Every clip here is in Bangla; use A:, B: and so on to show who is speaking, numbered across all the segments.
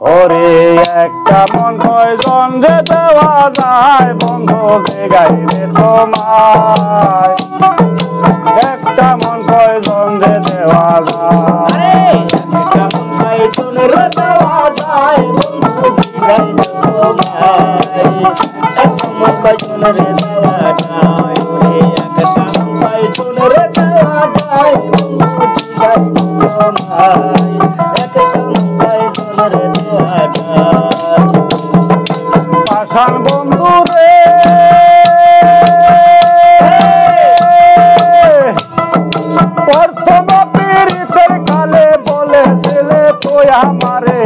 A: ওরে একটা মন কয়জন যে দেওয়া যায় বন্ধু যে গাইলে তোমায় একটা মন কয়জন যে দেওয়া যায়
B: একটা মন কয়জন রে দেওয়া যায় বন্ধু যে গাইলে তোমায় একটা মন কয়জন রে দেওয়া যায় ওরে একটা মন কয়জন রে দেওয়া যায় বন্ধু যে গাইলে তোমায় একটা মন কয়জন রে দেওয়া যায়
A: পাষাণ বন্ধু রে প্রথম পীড়িতের কালে বলেছিলে তুই আমারে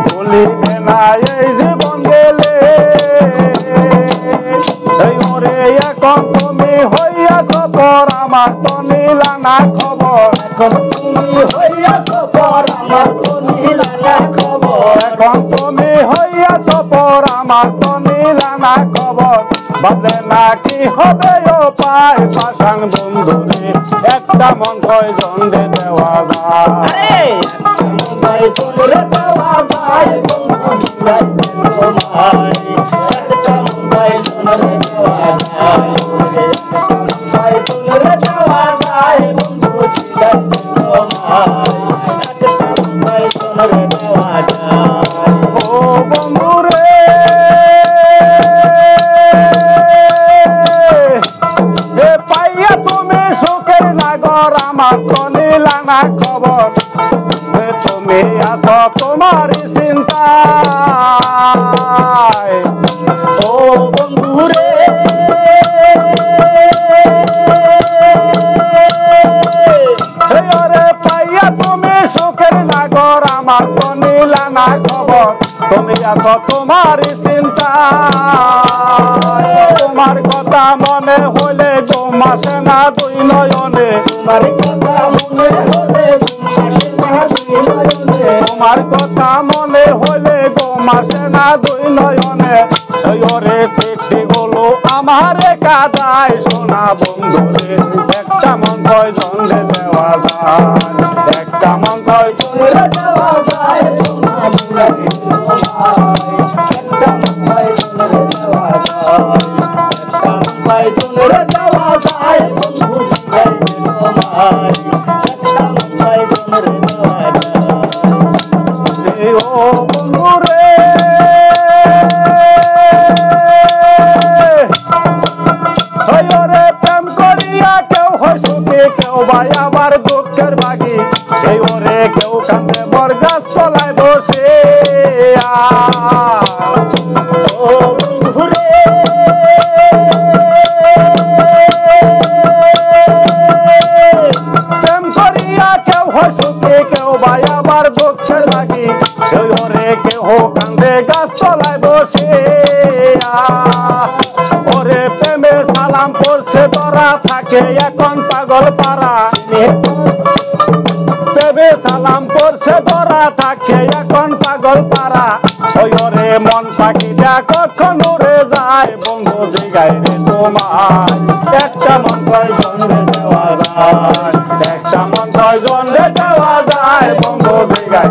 A: ভুলিবে না এই জীবন গেলে ওরে এখন তুমি হইয়াছ পর আমার তো নিলা না খবর
B: এখন তুমি হইয়াছ পর আমার তো নিলা না খবর
A: এখন তুমি হইয়াছ পর আমার তো নিলা না খবর ভাবলে না কি হবে ও পায় পাষাণ বন্ধু রে একটা মন কয়জন যে দেওয়া যায়
B: কয়জন রে দেওয়া যায় বন্ধু যে গাইলে তোমায় একটা মন কয়জন রে দেওয়া যায় কয়জন রে দেওয়া যায় বন্ধু যে গাইলে তোমায় একটা মন কয়জন রে দেওয়া যায়
A: ও বন্ধু রে এ পাইয়া তুমি সুখের নাগর আমার তো নিলা না খবর তুমি আছো তোমারই চিন্তায়
B: ও বন্ধু রে
A: ওরে পাইয়া তুমি সুখের নাগর আমার তো নিলা না খবর তুমি আছো তোমারই চিন্তায় তোমার কথা মনে হইলে ঘুম আসে না দুই নয়নে
B: তোমার কথা মনে হলে
A: তোমার কথা মনে হইলে ঘুম আসে না দুই নয়নে ওরে চিঠি গুলো আমারে কাদায় শোনা বন্ধু রে একটা মন কয়জন যে দেওয়া যায় একটা মন কয়জন
B: রে দেওয়া যায় সোনা বুলারি তোমায় একটা মন কয়জন রে দেওয়া যায় একটা মন কয়জন রে দেওয়া যায় বন্ধু যে গাইলে তোমায় একটা মন কয়জন রে দেওয়া যায়
A: ও বন্ধু রে ওরে প্রেম করিয়া কেউ হয় সুখী কেউ ভাই আবার দুঃখের বাগি এই ওরে কেউ কান্দে বর গাছ তলায় বসে
B: ও বন্ধু রে
A: প্রেম করিয়া কেউ হয় সুখী কেউ ভাই আবার দুঃখের বাগি এই ওরে কেউ কান্দে গাছ তলায় বসে ওরে প্রেমে সালাম পড়ছে ধরা থাকে এখন পাগল পাড়া প্রেমে সালাম পড়ছে ধরা থাকে এখন পাগল পাড়া ওই ওরে মন পাখিটা কখন উড়ে যায় বন্ধু জিগাই রে তোমার একটা মন কয়জন রে দেওয়া যায় একটা মন কয়জন রে দেওয়া যায় বন্ধু জিগাই